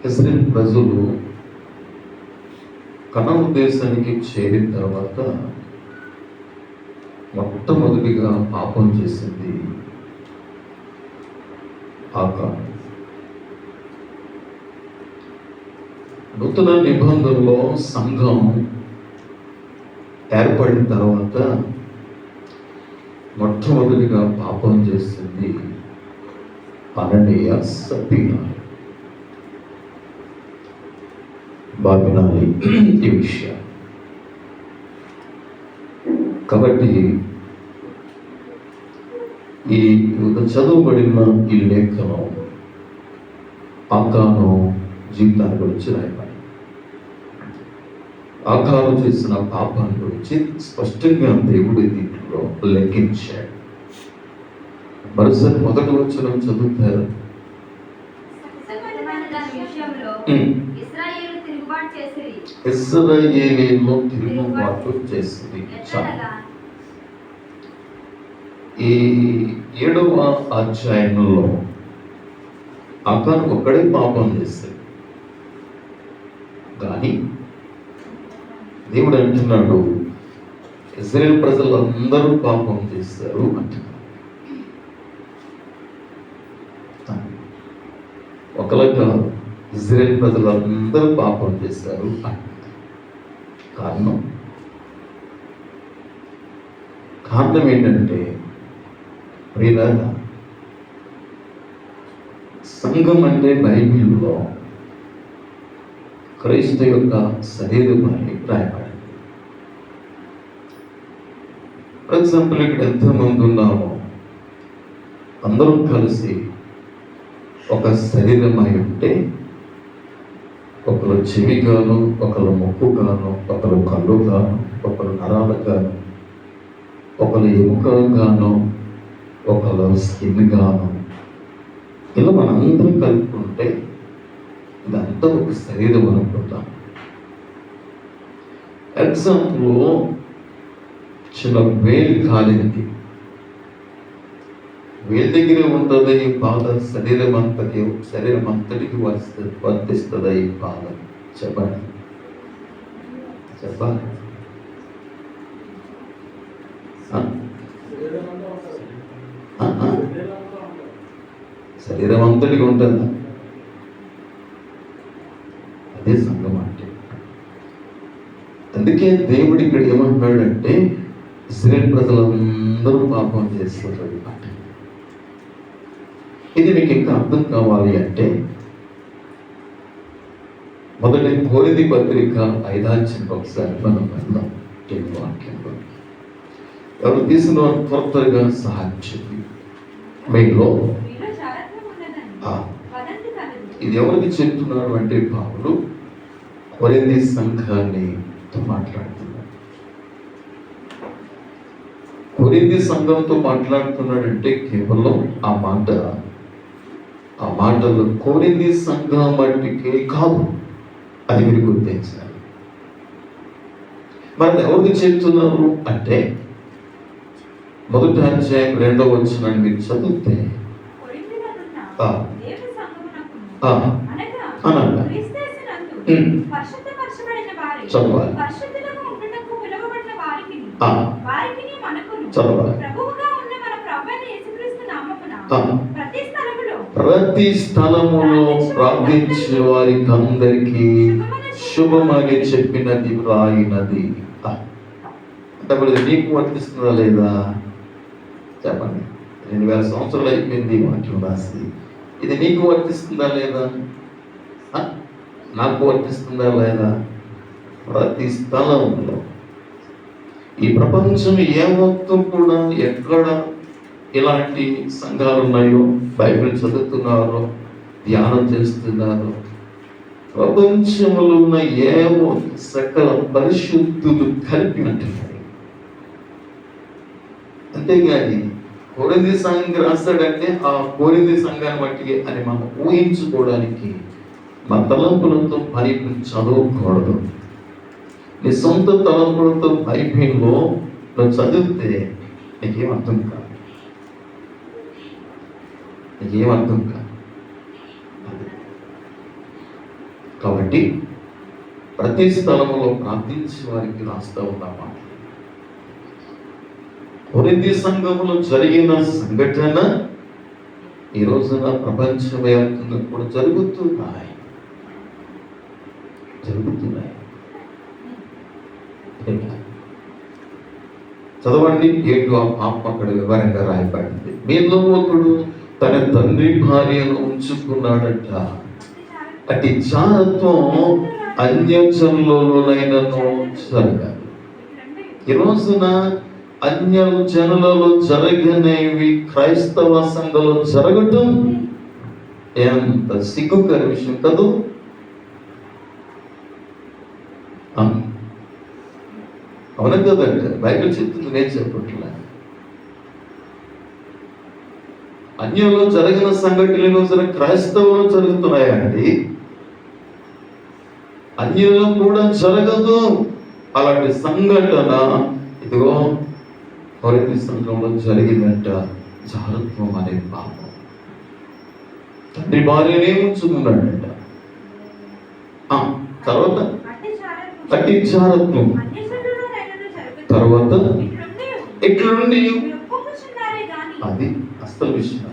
ఇశ్రాయేలు ప్రజలు కనాను దేశానికి చేరిన తర్వాత మొట్టమొదటిగా పాపం చేసింది ఆకాను. నూతన నిబంధనలో సంఘం ఏర్పడిన తర్వాత మొట్టమొదటిగా పాపం చేసింది అననీయ సఫీరా బాబిలోని ఈ విషయం. కాబట్టి ఈ చదువుబడిన ఈ లేఖనం ఆకాను జీవితాన్ని గురించి రాయబడి, ఆకాను చేసిన పాపాన్ని గురించి స్పష్టంగా దేవుడి దీంట్లో లెక్కించాడు. మరోసారి మొదటి వచనం చదువుతారు. ఇశ్రాయేలీయులు తిరుగుబాటు చేసింది. ఈ 7వ అధ్యాయంలో ఆకాను ఒక్కడే పాపం చేశాడు. కానీ దేవుడు అంటున్నాడు, ఇశ్రాయేలు ప్రజలందరూ పాపం చేశారు అంటున్నాడు. ఒకలాగా ఇశ్రాయేలు ప్రజలందరూ పాపం చేశారు అంటున్నారు. కారణం ఏంటంటే, ప్రియులారా, సంఘం అంటే బైబిల్లో క్రైస్తవ యొక్క శరీరమని రాయబడింది. ఫర్ ఎగ్జాంపుల్, ఇక్కడ ఎంతమంది ఉన్నామో అందరం కలిసి ఒక శరీరమై ఉంటే, ఒకరు చెవి గాను, ఒకరు ముక్కు గాను, ఒకరు కళ్ళు గాను, ఒకరు నరాలు గాను, ఒకరు ఎముక గాను, ఒకరు స్కిన్ గాను, ఇలా మనందరం కలుపుకుంటే ఇదంతా ఒక శరీరం అనుకుంటాం. ఎగ్జాంపుల్, చిన్న వేలు కాలింది, వేలు దగ్గరే ఉంటుంది ఈ బాధ, శరీరం అంతటికి వర్తిస్తుందా ఈ బాధ? చెప్పండి. శరీరం అంతటికి ఉంటుందా? అదే సంఘం అంటే. అందుకే దేవుడు ఇక్కడ ఏమంటున్నాడంటే, ఇశ్రాయేలు ప్రజలందరూ పాపం చేస్తారు. ఇది మీకు ఇంకా అర్థం కావాలి అంటే, మొదటి కొరింథీ పత్రిక 5వ అధ్యాయం ఒకసారి మనం వెళ్దాం. వాక్యంలో ఎవరు తీసిన త్వరగా సహాయం చెప్పి మీలో ఇది ఎవరికి చెప్తున్నారు అంటే, పౌలు కొరింథీ సంఘాన్ని మాట్లాడుతున్నాడు. కొరింథీ సంఘంతో మాట్లాడుతున్నాడంటే కేవలం ఆ మాటలు కొరింథీ సంఘం మట్టికే కాదు, అది మీరు గుర్తించాలి. మరి ఎవరికి చెప్తున్నారు అంటే, మొదటి అధ్యాయం 2వ వచనాన్ని మీరు చదివితే చదవాలి. ప్రతి స్థలములో ప్రార్థించే వారికి అందరికీ శుభమని చెప్పినది రాయినది. అంటే మరి నీకు వర్తిస్తుందా లేదా? చెప్పండి. 2000 సంవత్సరాలు అయిపోయింది వాక్యం రాసి. ఇది నీకు వర్తిస్తుందా లేదా? నాకు వర్తిస్తుందా లేదా? ప్రతి స్థలంలో, ఈ ప్రపంచం మొత్తం కూడా ఎక్కడ ఇలాంటి సంఘాలు ఉన్నాయో, బైబిల్ చదువుతున్నారో, ధ్యానం చేస్తున్నారో, ప్రపంచంలో ఉన్న సకల పరిశుద్ధులు కలిపినట్టున్నాయి. అంతేగాని కొరింథీ సంఘం రాస్తాడంటే ఆ కొరింథీ సంఘాన్ని బట్టి అని మనం ఊహించుకోవడానికి మా తలంపులతో బైబిల్ చదవకూడదు. నీ సొంత తలంపులతో బైబిల్లో నువ్వు చదివితే నీకేం అర్థం కాదు. కాబట్టి ప్రతి స్థలములో ప్రార్థించి వారికి రాస్తా ఉన్నామా. కొరింథీ సంఘములో జరిగిన సంఘటన ఈ రోజున ప్రపంచవ్యాప్తంగా కూడా జరుగుతున్నాయి. చదవండి. ఏంటో ఆ పాప అక్కడ వివరంగా రాయబడింది. మీలో ఒకడు తన తండ్రి భార్యను ఉంచుకున్నాడట. అట్టి జారత్వం అన్యజనులలోనైనను జరగాలి. ఈ రోజున అన్య జనులలో జరగనేవి క్రైస్తవ సంఘంలో జరగటం ఎంత సిగ్గుకర విషయం కదూ. అవును కదండి, బైబిల్ చెప్తుంది, నేను చెప్పట్లే. అన్యంలో జరిగిన సంఘటనలు క్రైస్తవులు జరుగుతున్నాయండి. అన్యంలో కూడా జరగదు అలాంటి సంఘటన. ఇదిగో కొరింథీ సంఘంలో జరిగిందంట. జారత్వం అనే పాపం. తండ్రి భార్యనే ఉంచుకున్నాడంట. తర్వాత అట్టి జారత్వం తర్వాత ఎట్లుండి అది అసలు విషయం.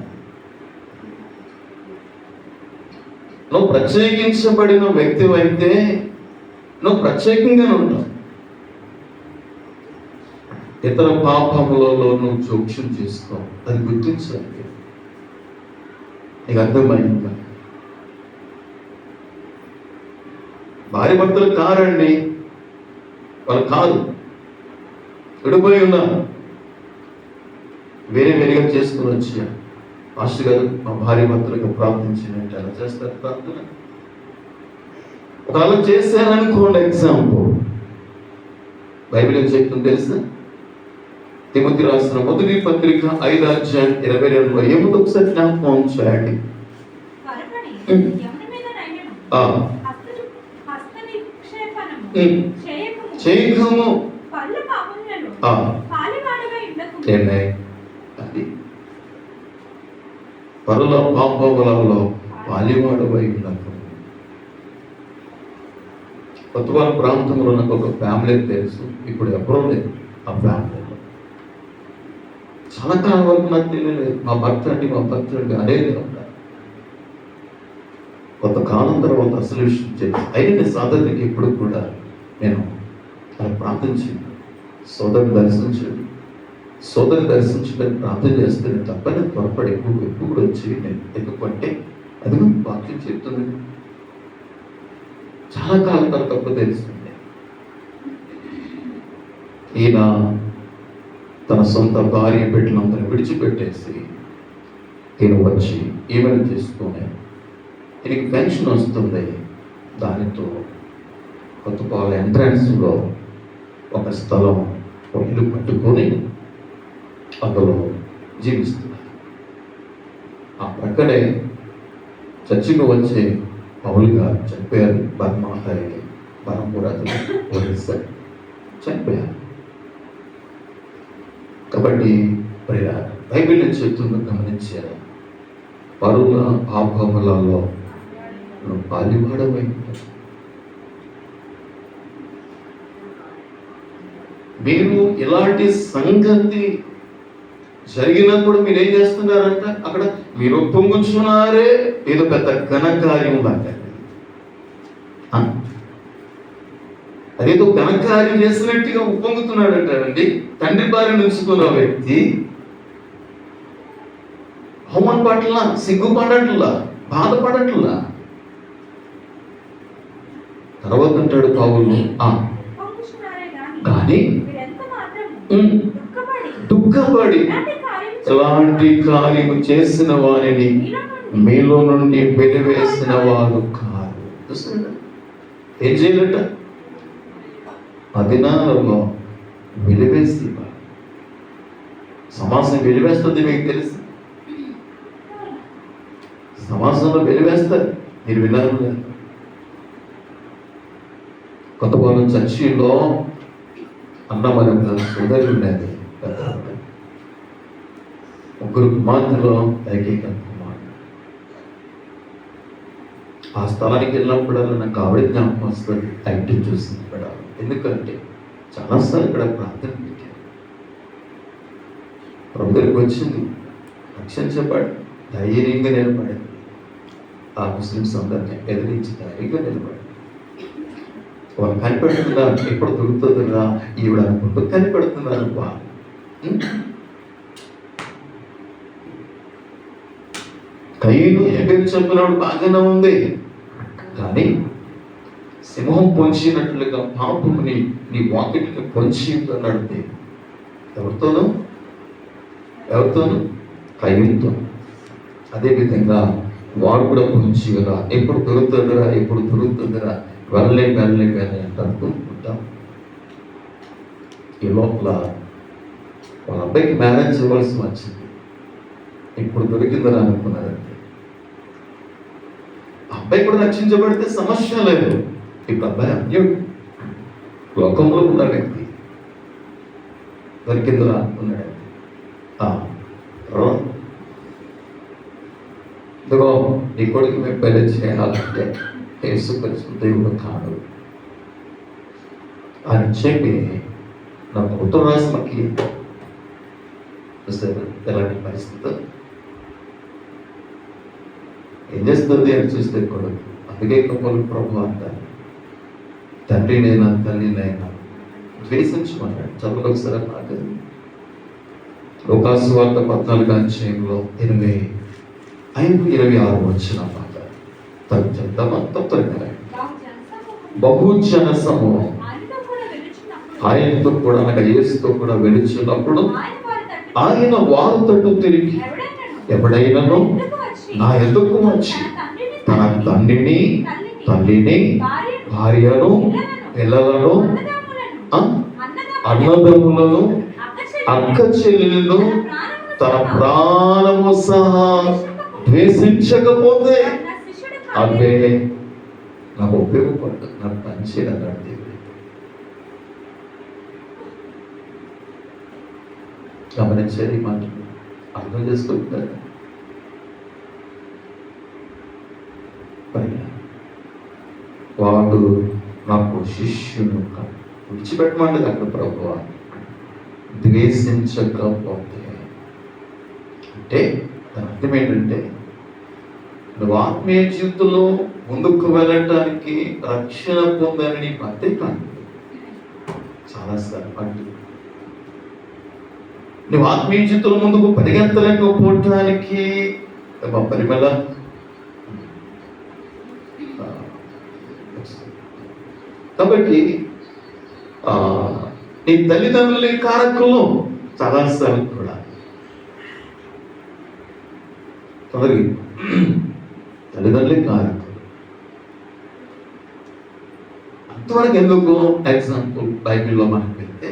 నువ్వు ప్రత్యేకించబడిన వ్యక్తి అయితే నువ్వు ప్రత్యేకంగానే ఉంటావు. ఇతర పాపములలో నువ్వు జోక్యం చేసుకో, అది గుర్తించాలి. నీకు అర్థమైందా? భార్య భర్తలు కారండి, వాళ్ళు కాదు, విడిపోయి ఉన్నారు, వేరే వేరేగా చేసుకుని వచ్చా. మాస్టర్ గారు మా భార్య భర్తలుగా ప్రార్థించినట్టు ఎలా చేస్తారు ప్రార్థన? ఒకవేళ చేశారనుకోండి, ఎగ్జాంపుల్ బైబిల్ ఏం చెప్తుంది తెలుసా? తిమోతి రాసిన మొదటి పత్రిక 5:22 ఏముంది ఒకసారి జ్ఞాపకం చేయండి. చేయకము అది పరుల పాపములలో పాలివాడవై ఉన్నప్పుడు. కొత్తవాళ్ళ ప్రాంతంలో నాకు ఒక ఫ్యామిలీ తెలుసు, ఇప్పుడు ఎవరో లేదు ఆ ఫ్యామిలీలో. చాలా కాలం వరకు నాకు తెలియలేదు. మా భర్త అండి అనేది ఉంటారు. కొంతకాలం తర్వాత అసలు విషయం చేసి అయిన సాధనకి ఇప్పుడు కూడా నేను అలా ప్రార్థించింది. సోదరుని దర్శించడానికి ప్రార్థన చేస్తే తప్ప నేను త్వరపడి ఎప్పుడు వచ్చి నేను ఎందుకంటే అది వాక్యం చెప్తుంది. చాలా కాలం తర్వాత తప్ప తెలుస్తుంది. ఈయన తన సొంత భార్య బిడ్డలందరినీ విడిచిపెట్టేసి ఈయన వచ్చి ఏమైనా చేసుకునే ఈయనకి పెన్షన్ వస్తుంది. దానితో కొత్తపాల ఎంట్రన్స్లో ఒక స్థలం, ఒక ఇల్లు పట్టుకొని అందులో జీవిస్తున్నారు. ఆ ప్రక్కనే చర్చికి వచ్చే పౌలుగా చనిపోయారు. బర్మపురా ఒరిస్సా చనిపోయారు. కాబట్టి బైబిల్ చెప్తున్న గమనించారు. పరుల పాపములలో పాలివాడమై మీరు ఇలాంటి సంగతి జరిగినప్పుడు మీరు ఏం చేస్తున్నారంట? అక్కడ మీరు పొంగుచున్నారే, ఏదో పెద్ద ఘనకార్యం లాగా. అదేదో ఘనకార్యం చేసినట్టుగా ఉప్పొంగుతున్నాడంటాడండి. తండ్రి భార్యను ఉంచుకున్న వ్యక్తి అవమానపడట్లా, సిగ్గుపడట్లా, బాధపడట్లా. తర్వాత అంటాడు పౌలు, కానీ దుఃఖపడి ఎలాంటి కార్యము చేసిన వారిని మీలో నుండి వెలివేసిన వారు కాదు. ఏం చేయాలట? అదినాలలో వెలివేసి, సమాజం వెలివేస్తుంది. మీకు తెలుసు, సమాజంలో వెలివేస్తారు. మీరు విన్నారు లేదు? కొత్తపాలెం చర్చిలో అన్నమరం సోదరి ఉండేది. ముగ్గురు కుమార్తెలో ఏకైక కుమారుడు. ఆ స్థలానికి వెళ్ళినప్పుడల్లా నాకు ఆవిడ జ్ఞాపకం వస్తుంది, టైంటి చూసింది ఇక్కడ. ఎందుకంటే చాలాసార్లు ఇక్కడ ప్రార్థన పెట్టారు, ప్రభు దగ్గరికి వచ్చింది, రక్షించబడి ధైర్యంగా నిలబడింది. ఆ ముస్లిమ్స్ అందరినీ ఎదిరించి ధైర్యంగా నిలబడింది. వాళ్ళు కనిపెడుతుందా, ఎప్పుడు దొరుకుతుందా ఈవిడ అనుకుంటూ కనిపెడుతున్నారు. కయ్యను హెబెలు చంపినప్పుడు బాగానే ఉంది, కానీ సింహం పొంచినట్లుగా పాపముని నీ వాకిటిని పొంచి నడితే ఎవరితోనూ కయ్యంతో. అదేవిధంగా వాడు కూడా పొంచిగా ఎప్పుడు దొరుకుతుందిరా వెళ్ళే అంటూ ఉంటాం. ఈ లోపల వాళ్ళ అబ్బాయికి మ్యారేజ్ ఇవ్వాల్సి వచ్చింది, ఇప్పుడు దొరికిందని అనుకున్నారంటే. అబ్బాయి కూడా రక్షించబడితే సమస్య లేదు. ఇప్పుడు అబ్బాయి అన్యుడు, లోకంలో ఉన్న వ్యక్తి దొరికిందిరా అనుకున్నాడు. ఇదిగో నీ కొడుకు మేము పెళ్లి చేయాలంటే యేసుక్రీస్తు దేవుడు కాదు అని చెప్పి నాకు ఉత్తరం రాసి మాకు చూస్తారు. ఎలాంటి పరిస్థితి ఏం చేస్తుంది అని చూస్తే కొడుకు. అందుకే కప్పలు ప్రభు అంటారు, తండ్రి నైనా తల్లి నైనా ద్వేషించమన్నాడు. చదువులు ఒకసారి నాకు లోకాసు వార్త 14వ అధ్యాయంలో 25-26 వచ్చిన మాట బహుజన సమూహం ఆయనతో కూడా అనగా యేసుతో కూడా వెలుచున్నప్పుడు ఆయన వారు తట్టు తిరిగి ఎవడైనాను నా ఎదుకు వచ్చి తన తండ్రిని తల్లిని భార్యను పిల్లలను అన్నదమ్ములను అక్క చెల్లెలను తన ప్రాణము సహా ద్వేషించకపోతే అవే నాకు ఉపయోగపడుతుంది, నాకు పనిచేయడం దేవుడు. గమనించేది మాట అర్థం చేసుకుంటారు. వాడు నాకు శిష్యును విడిచిపెట్టమంటది అక్కడ ప్రభువా. ద్వేషించకపోతే అంటే దాని అర్థం ఏంటంటే నువ్వు ఆత్మీయ జీవితంలో ముందుకు వెళ్ళటానికి రక్షణ పొందని నీకు అంతే కాదు. చాలాసార్లు అంటు నువ్వు ఆత్మీయ జీవితంలో ముందుకు పరిగెత్తలేకపోవటానికి పరిమళ కాబట్టి నీ తల్లిదండ్రుల కారకులు చాలాసార్లు కూడా తల్లిదండ్రులే కారకులు. అంతవరకు ఎందుకు? ఎగ్జాంపుల్ బైబిల్లో మనకు వెళ్తే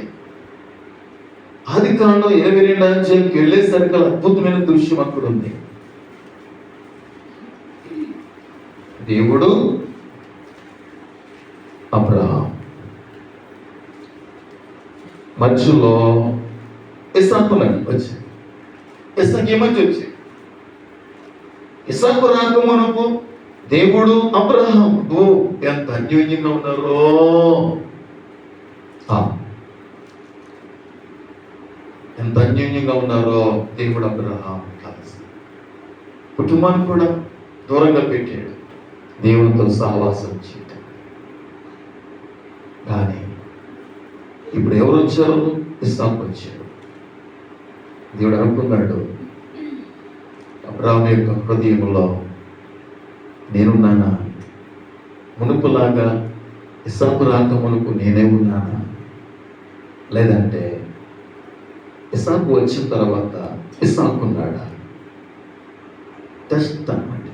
ఆదికాండం 22వ అధ్యాయంకి వెళ్ళేసరికి అద్భుతమైన దృశ్యం అక్కడ ఉంది. దేవుడు అబ్రహాం మధ్యలో ఇస్సాకులని వచ్చింది. ఇస్సాకు ఏమని వచ్చింది? ఇస్సాకు రాకమునకు దేవుడు అబ్రహాం ఎంత అన్యోన్యంగా ఉన్నారో, ఎంత అన్యోన్యంగా ఉన్నారో దేవుడు అబ్రహాం కలిసి కుటుంబాన్ని కూడా దూరంగా పెట్టాడు, దేవుడితో సహవాసం చేయడం. కానీ ఇప్పుడు ఎవరు వచ్చారు? ఇస్సాకు వచ్చాడు. దేవుడు అనుకున్నాడు అబ్రహాం యొక్క హృదయంలో నేనున్నానా? మునుపులాగా ఇస్సాకు రాక మునుపు నేనే ఉన్నానా? లేదంటే ఇస్సాకు వచ్చిన తర్వాత ఇస్సాకు ఉన్నాడా? టెస్ట్ అన్నమాట,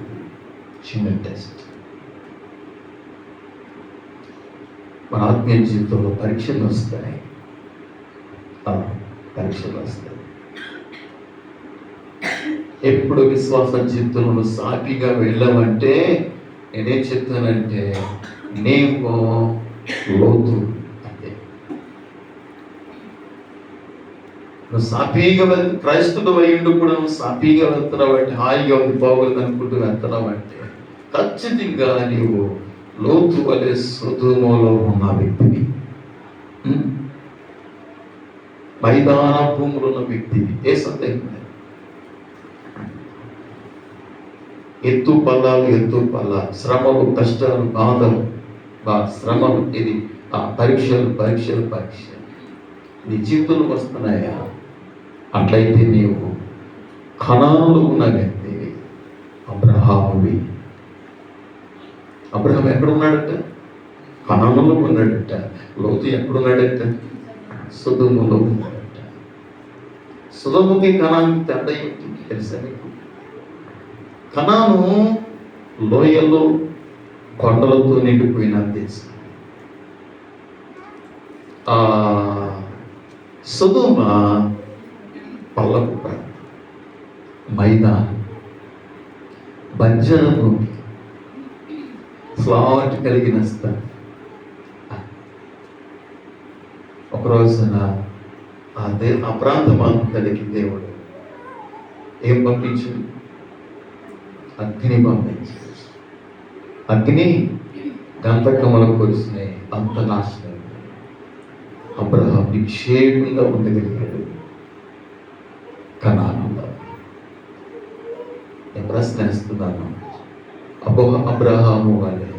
చిన్న టెస్ట్. మన ఆత్మీయ జీవితంలో పరీక్షలు వస్తాయి. పరీక్షలు వస్తాయి. ఎప్పుడు విశ్వాస జీవితంలో సాఫీగా వెళ్ళామంటే నేనేం చెప్తానంటే నేను లోతు అంటే నువ్వు సాఫీగా క్రైస్తవుడు అయ్యిండు కూడా నువ్వు సాఫీగా వెళ్తున్నావు అంటే, హాయిగా ఉంది బాగోలేదు అనుకుంటూ వెళ్తున్నావు అంటే ఖచ్చితంగా నీవు లోతు వలె సొదొమలో ఉన్న వ్యక్తివి, మైదాన భూములు ఉన్న వ్యక్తివి, ఏ సందేహం లేదు. ఎత్తు పల్లాలు, శ్రమలు, కష్టాలు, బాధలు, శ్రమలు, ఇది పరీక్షలు నీ జీవితంలో వస్తున్నాయా? అట్లయితే నీవు కనానులో ఉన్న వ్యక్తివి, అబ్రహామువి. అబ్రహాం ఎక్కడున్నాడట? కనానులో ఉన్నాడట. లోతు ఎక్కడున్నాడట? సొదొమలో ఉన్నాడట. సొదొమకి కనానుకి తేడా ఏంటి తెలుసా మీకు? కనాను లోయలో కొండలతో నిండిపోయిన దేశం. సొదొమ పల్లపు ప్రాంతం, మైదానం, బంజర భూమి, ఫ్లాట్ కలిగిన స్థలం. ఒక రోజున ఆ ప్రాంతం అంతటికి దేవుడు ఏం పంపించాడు? అగ్ని పంపించాడు. అగ్ని గంధకములు కురిసినాయి, అంత నాశనం. అబ్రహాం నిక్షేపంగా ఉండగలిగాడు కనానులో. నేను ప్రశ్నిస్తున్నాను, అబ్రహాము వలె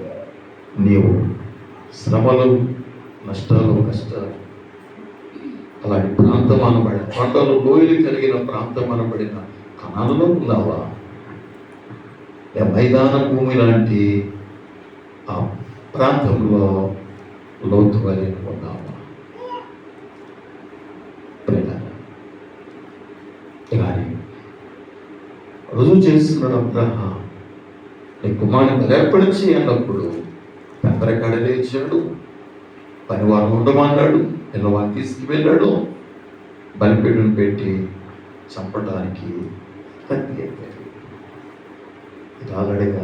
నీవు శ్రమలు, నష్టాలు, కష్టాలు, అలాంటి ప్రాంతం అనబడిన కొండలు, లోయలు కలిగిన ప్రాంతం అనబడిన కనానులో ఉన్నావా? మైదాన భూమి లాంటి ఆ ప్రాంతంలో లోతు వలె ఉన్నావా? కానీ రుజువు చేస్తున్నాడు అబ్రహాం. నీ కుమారుని ఏర్పడిచి అన్నప్పుడు పెద్దరకాడ లేచాడు, పనివారం ఉండమన్నాడు, పిల్లవాడిని తీసుకువెళ్ళాడు, బలిపీఠను పెట్టి చంపడానికి కత్తి ఎత్తాడు. ఇది ఆల్రెడీగా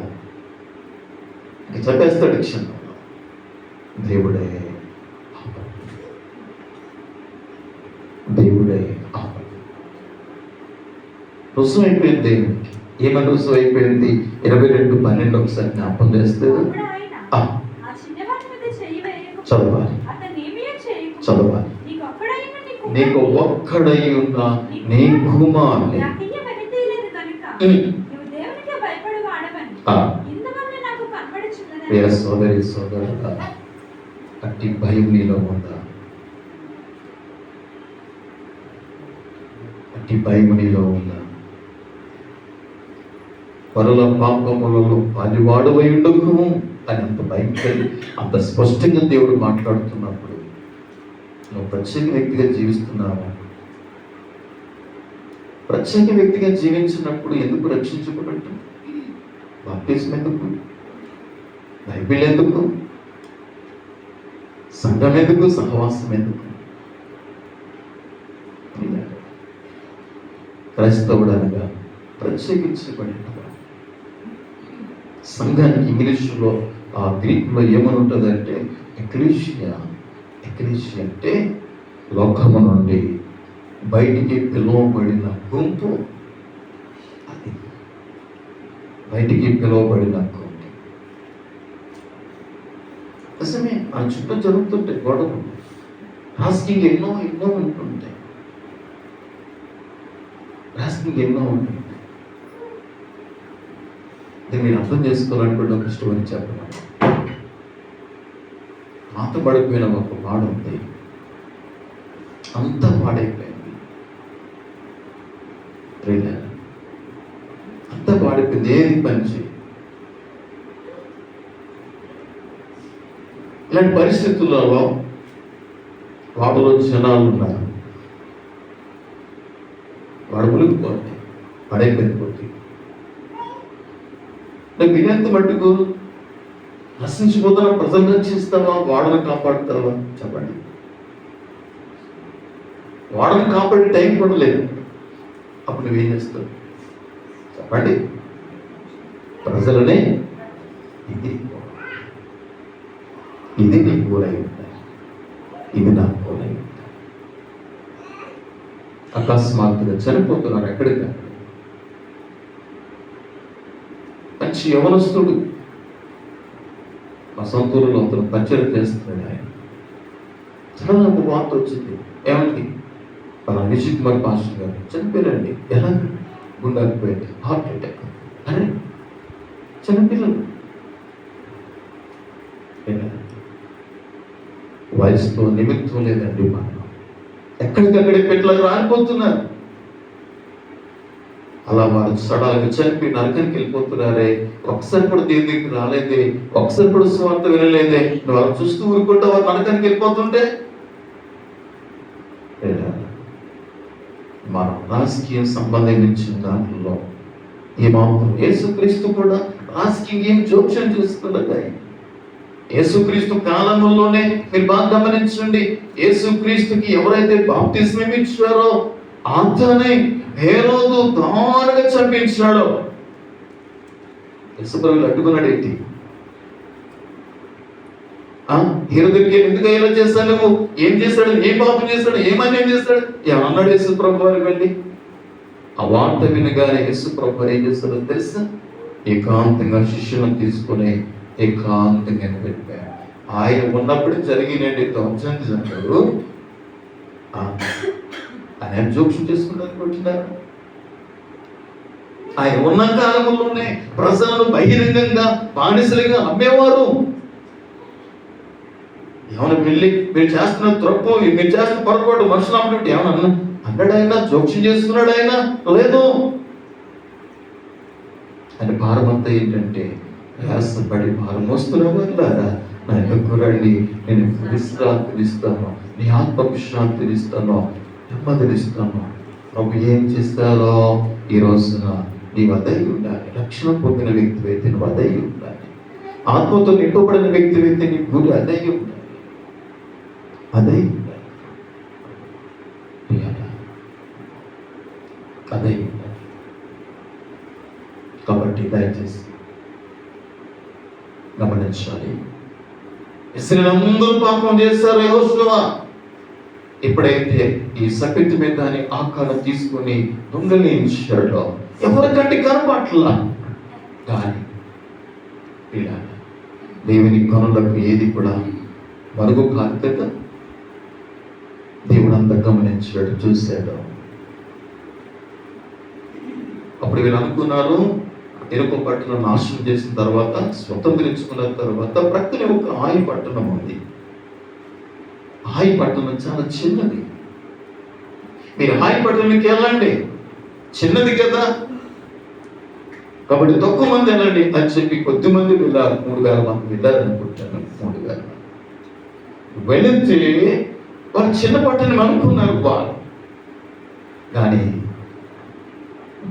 ఇంక చంపేస్తాడు క్షణంలో. దేవుడే ఆపడు. రుసుము అయిపోయింది దేవునికి. ఏమని రుసుము అయిపోయింది? 22:12 ఒకసారి జ్ఞాపం చేస్తే చదవాలి. నీకు ఒక్కడై ఉన్న నీ కుమారుని సోదరుడా, అట్టి భయం నీలో ఉందా? అట్టి భయం నీలో ఉందా? పరుల పాపములలో పాలివాడువై ఉండకు అని అంత భయంకరి, అంత స్పష్టంగా దేవుడు మాట్లాడుతున్నప్పుడు నువ్వు ప్రత్యేక వ్యక్తిగా జీవిస్తున్నావు. ప్రత్యేక వ్యక్తిగా జీవించినప్పుడు ఎందుకు రక్షించబడటం? బాప్టిజం ఎందుకు? బైబిల్ ఎందుకు? సంఘం ఎందుకు? సహవాసం ఎందుకు? క్రైస్తవుడు అనగా ప్రత్యేకించబడిన సంఘానికి ఇంగ్లీషులో గ్రీకులో ఏమని ఉంటుందంటే ఎక్లీషియా. ఎక్లీషియా అంటే లోకము నుండి బయటికి పిలువబడిన గుంపు. అది బయటికి పిలువబడిన గుంపు. నిజమే, ఆ చుట్టూ జరుగుతుంటాయి గొడవలు, రాస్కింగ్ ఎన్నో ఉంటుంటాయి. రాస్కింగ్ ఎన్నో ఉంటుంది. మీరు అర్థం చేసుకోవాలనుకుంటే ఒక స్టోరీ చెప్పడం. పాత పడిపోయిన ఒక వాడు ఉంది, అంతా పాడైపోయింది. అంతా పాడైపోయింది, ఏది పని చేయి. ఇలాంటి పరిస్థితులలో వాడులో జనాలు ఉన్నారు. వాడు మునిగిపోతే పడైపోయింది పోతే వినేంత మట్టుకు నశించిపోతున్న ప్రజలు రక్షిస్తావా, వాడను కాపాడుతావా? చెప్పండి. వాడను కాపాడే టైం కూడా లేదు. అప్పుడు నువ్వేం చేస్తావు? చెప్పండి. ప్రజలనే ఇది నీ కూలై ఉంటాయి, ఇది నా కూలై ఉంటాయి. అకస్మాత్తుగా చనిపోతున్నారు. ఎక్కడికి? మంచి యవనస్తుడు, మా సొంత ఊరిలో అతను పచ్చడి చేస్తున్నాడు. ఆయన చాలా నాకు వార్త వచ్చింది. ఏమండి మన విజయ్ కుమార్ పాస్టర్ గారు చనిపోయారండి. ఎలా? గుండెకి పోయింది, హార్ట్ అటాక్. అరే చిన్నపిల్లలు వయసుతో నిమిత్తం లేదండి. మనం ఎక్కడికక్కడే పెట్లకు రాలిపోతున్నారు. అలా వారు సడాలుగా చనిపోయి నరకానికి వెళ్ళిపోతున్నారే. ఒకసారి కూడా దేని దగ్గరికి రాలేదే, ఒకసారి కూడా స్వార్థ వినలేదే. నువ్వు అలా చూస్తూ ఊరుకుంటా వారు నరకానికి వెళ్ళిపోతుంటే మనం రాజకీయం సంబంధించిన దాంట్లో ఏమాత్రం యేసుక్రీస్తు కూడా రాజకీయం ఏం జోక్యం చేసుకున్నది. యేసుక్రీస్తు కాలంలోనే మీరు బాగా గమనించండి, యేసుక్రీస్తుకి ఎవరైతే బాప్తిస్మం ఇచ్చారో అతనే హేరోదు దారుణంగా చంపించాడు. యేసుప్రభువుని అడ్డుకున్నాడు. ఏంటి హేరోదుకి ఎందుకు ఇలా చేస్తాడు? నువ్వు ఏం చేశాడు? ఏం పాపం చేస్తాడు? ఏమన్యాయం చేస్తాడు? ఏమన్నాడు యేసుప్రభు వారికి వెళ్ళి? ఆ వార్త వినగానే యేసుప్రభు వారు ఏం చేస్తాడో తెలుసా? ఏకాంతంగా శిష్యులను తీసుకుని ఏకాంతంగా వెళ్ళిపోయాడు. ఆయన ఉన్నప్పుడు జరిగినండి దౌర్జన్యం అంటారు. ఆయన జోక్యం చేసుకున్నారు అనుకుంటున్నారు. ఆయన ఉన్న కాలంలోనే ప్రజలను బహిరంగంగా బానిసలుగా అమ్మేవారు. ఏమైనా వెళ్ళి మీరు చేస్తున్న తప్పు, మీరు చేస్తున్న పొరపాటు మనుషులు అమ్మటం ఏమన్నా అన్నాడు? ఆయన జోక్యం చేసుకున్నాడు? ఆయన లేదు. ఆయన భారం అంతా ఏంటంటే, ప్రయాసపడి భారం మోస్తున్న వాళ్ళారా నా యొక్క రండి, నేను విశ్రాంతిని ఇస్తాను, నీ ఆత్మకు శాంతిని ఇస్తాను, నెమ్మదిని ఇస్తాను. ప్రభు ఏం చేస్తారో ఈ రోజున నీవు అదై ఉండాలి. రక్షణ పొందిన వ్యక్తి అయితే నువ్వు అదై ఉండాలి. ఆత్మతో నింపబడిన వ్యక్తి అయితే నీ గురి అదై ఉండాలి. అదై ఉండాలి. అదై ఉండాలి. కాబట్టి దయచేసి గమనించాలి. ఇశ్రాయేలీయులందరూ పాపం చేశారు. యెహోషువ ఎప్పుడైతే ఈ సపిత్ మీద ఆకారం తీసుకుని దొంగలించాడో ఎవరికంటే కనపట్లా. కానీ ఇలా దేవుని కనులకు ఏది కూడా మరుగు కాదు కదా. దేవుడు అంతా గమనించాడు, చూశాడు. అప్పుడు వీళ్ళు అనుకున్నారు, ఎరుక పట్టణం నాశనం చేసిన తర్వాత, స్వతంత్రించుకున్న తర్వాత ప్రక్కనే ఒక ఆయి పట్టణం ఉంది. ఆయి పట్టణం చాలా చిన్నది. మీరు ఆయి పట్టణానికి వెళ్ళండి, చిన్నది కదా, కాబట్టి తక్కువ మంది వెళ్ళండి అని చెప్పి కొద్ది మంది వెళ్ళారు. 3,000 మంది వెళ్ళారు అనుకుంటాను. 3,000 వెళితే వారు చిన్న పట్టణం అనుకున్నారు వారు. కానీ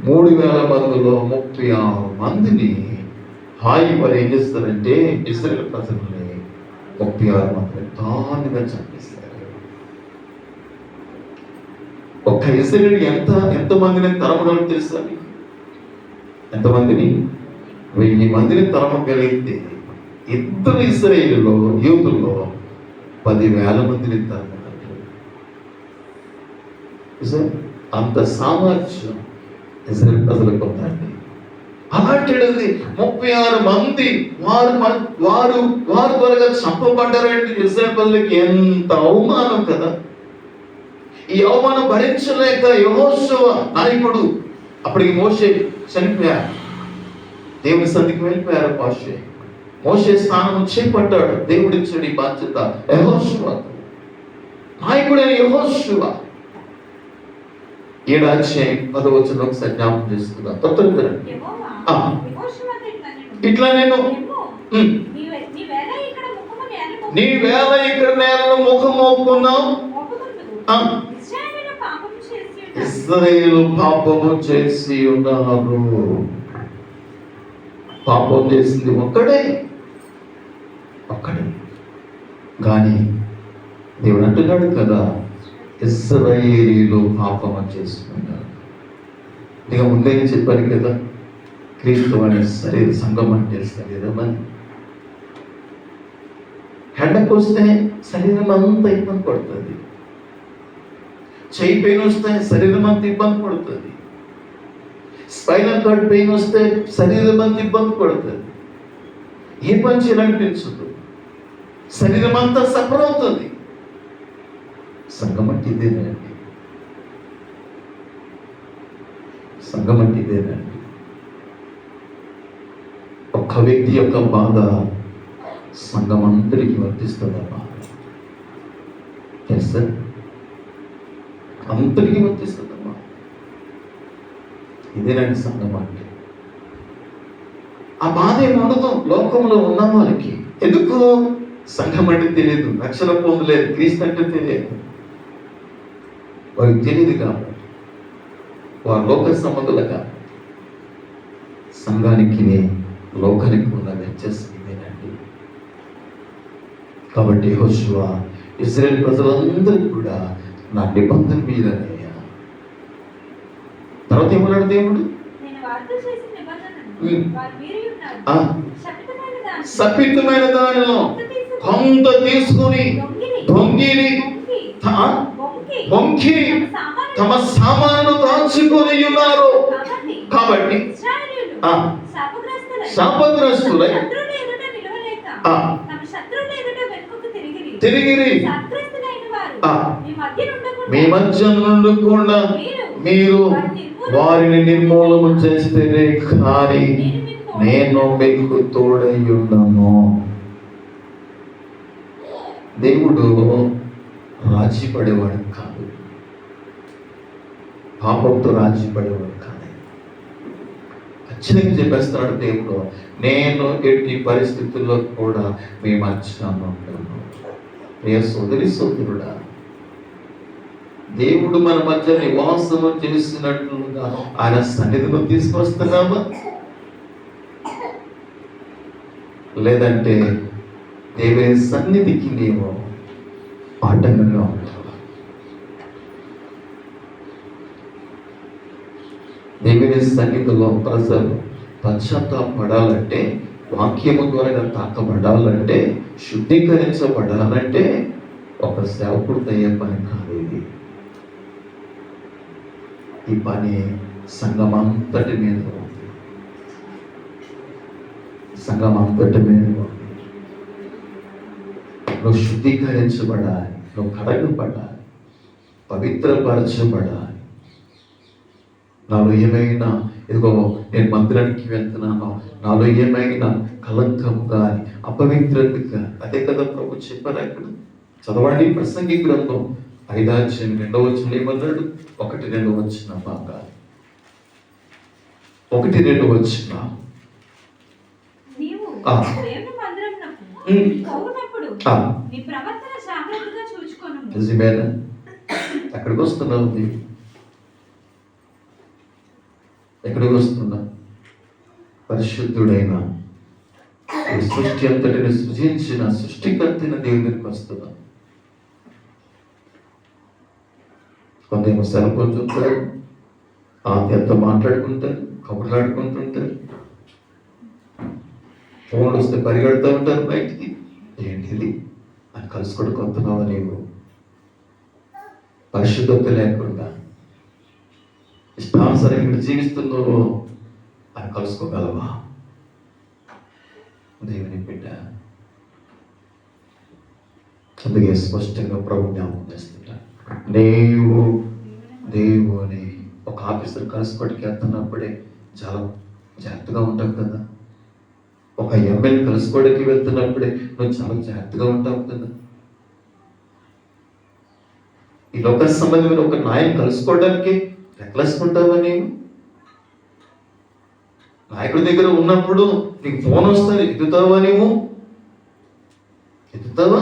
3,000 మందిలో 36 మందిని హాయి వారు ఏం చేస్తారంటే ఇశ్రాయేలు ప్రజల్ని 36 మందిని దారుణంగా చంపేస్తారు. ఒక్క ఇశ్రాయేలు ఎంతమందిని తరమగలరు తెలుసా? ఎంతమందిని? 1000 మందిని తరమగలిగితే ఇద్దరు ఇశ్రాయేలులో యూదుల్లో 10,000 మందిని తరమగలరు. అంత సామర్థ్యం ఇశ్రాయేలు ప్రజలకు ఉందండి. అలాంటిది 36 మంది వారు త్వరగా చంపబడ్డారంటే ఇశ్రాయేలు ప్రజలకి ఎంత అవమానం కదా. ఈ అవమానం భరించలేక యెహోషువ నాయకుడు, అప్పటికి మోషే చనిపోయారు, దేవుని సన్నిధికి వెళ్ళిపోయారు. మోషే స్థానం చేపట్టాడు. దేవుడు ఇచ్చాడు ఈ బాధ్యత యెహోషువ. నాయకుడైన యెహోషువ 7వ అధ్యాయం 10వ వచనం ఒకసారి జ్ఞాపకం చేసుకుందాం. తొందరగా ఇట్లా నేను నీ వేళ ఇక్కడ నేలను ముఖం మోపుకున్నావు. ఇశ్రాయేలు పాపము చేసి ఉన్నారు. పాపం చేసింది ఒక్కడే. కానీ దేవుడు అంటున్నాడు కదా, ఇశ్రాయేలీయులు పాపము చేసుకున్నారు. ఇక ముందే చెప్పాను కదా, క్రీస్తు అనే శరీర సంగమం అంటే శరీరమని. హెడ్కి వస్తే శరీరం అంతా ఇబ్బంది పడుతుంది. చెయ్యి పెయిన్ వస్తే శరీరం అంతా ఇబ్బంది పడుతుంది. స్పైనల్ కార్డ్ పెయిన్ వస్తే శరీరం అంతా ఇబ్బంది పడుతుంది. ఏ పని చేయాలనిపించదు. శరీరం అంతా సఫర్ అవుతుంది. సంఘం అంటే ఇదేనండి. సంఘం అంటే ఇదేనండి. ఒక్క వ్యక్తి యొక్క బాధ సంఘం అందరికీ వర్తిస్తుందమ్మా. ఎస్ సార్, అందరికీ వర్తిస్తుందమ్మా. ఇదేనండి సంఘం అంటే. ఆ బాధ ఏమనదు లోకంలో ఉన్న వారికి. ఎందుకు? సంఘం అంటే తెలియదు, రక్షణ పొందలేదు, క్రీస్తు అంటే తెలియదు, వారికి తెలియదు కాబట్టి వారు లోక సంబంధులు కాబట్టి. సంఘానికి లోకానికి ఉన్న వ్యత్యాసం ఇదేనండి. కాబట్టి యెహోషువ ఇశ్రాయేలు ప్రజలందరూ కూడా నా నిబంధన మీదనే. తర్వాత ఏమన్నాడు దేవుడు? శపితమైన దానిలో కొంత తీసుకుని దొంగిలి వంకి తమ సామాను దాచుకొని ఉన్నారు. కాబట్టి శాపగ్రస్తులై తిరిగిరి మీ మధ్య నుండకుండా మీరు వారిని నిర్మూలన చేస్తేనే కానీ నేను మీకు తోడై ఉన్నాను. దేవుడు రాజీ పడేవాడు కాదు, పాపంతో రాజీ పడేవాడు కాదు. ఖచ్చితంగా చెప్పేస్తున్నాడు దేవుడు, నేను ఎట్టి పరిస్థితుల్లో కూడా మీ మధ్య ఉంటాను. ప్రియ సోదరి సోదరుడా, దేవుడు మన మధ్య నివాసము చేసినట్లుగా ఆయన సన్నిధిలో తీసుకొస్తున్నామా? లేదంటే దేవుని సన్నిధికి నీవు ఆటంకంగా ఉంటావా? దేవుని సన్నిధిలో ప్రజలు పశ్చాత్తాపడాలంటే, వాక్యము ద్వారా తాకబడాలంటే, శుద్ధీకరించబడాలంటే ఒక సేవకుడు అయ్యే పని కాదు ఇది. ఈ పని సంఘం అంతటి మీద ఉంది. సంఘం అంతటి మీద ఉంది. నువ్వు శుద్ధీకరించబడాలి, నువ్వు కడగబడాలి, పవిత్రపరచబడాలి. నాలో ఏమైనా, ఇదిగో నేను మందిరానికి వెళ్తున్నాను, నాలో ఏమైనా కలంకం కానీ అపవిత్రత కానీ, అదే కదా ప్రభు చెప్పారు అక్కడ. చదవండి ప్రసంగి గ్రంథం 5వ అధ్యాయం 2వ వచనం ఏమన్నాడు? 1-2 వచ్చిన బాగా 1-2 వచ్చిన నిజమేనా? ఎక్కడికి వస్తున్నావు? ఎక్కడికి వస్తున్నా? పరిశుద్ధుడైన సృష్టి అంతటిని సృజించిన సృష్టికర్తైన దేవుని దగ్గరికి వస్తున్నా. కొంతేమో సెల్ ఫోన్ చూస్తారు, ఆత్మీయత మాట్లాడుకుంటారు, కబుర్లు ఆడుకుంటుంటారు, ఫోన్లు వస్తే పరిగెడుతూ ఉంటారు బయటికి. ఏంటిది అని కలుసుకోవడం కొంతగా నీవు పరిశుద్ధత లేకుండా ఇష్టానుసారంగా జీవిస్తున్నావు అని కలుసుకోగలవా? దేవుని బిడ్డ. అందుకే స్పష్టంగా ప్రభు జ్ఞాపకం చేస్తుంటా, నీవు దేవుని ఒక ఆఫీసర్ కలుసుకోవడానికి వెళ్తున్నప్పుడే చాలా జాగ్రత్తగా ఉంటావు కదా. ఒక ఎమ్మెల్యే కలుసుకోవడానికి వెళ్తున్నప్పుడే నువ్వు చాలా జాగ్రత్తగా ఉంటావు కదా. ఈ లోక సంబంధమైన ఒక నాయకుని కలుసుకోవడానికి రెక్కలేసుకుంటావా? నేను నాయకుడి దగ్గర ఉన్నప్పుడు నీకు ఫోన్ వస్తుంది, ఎత్తుతావా? నీవు ఎత్తుతావా?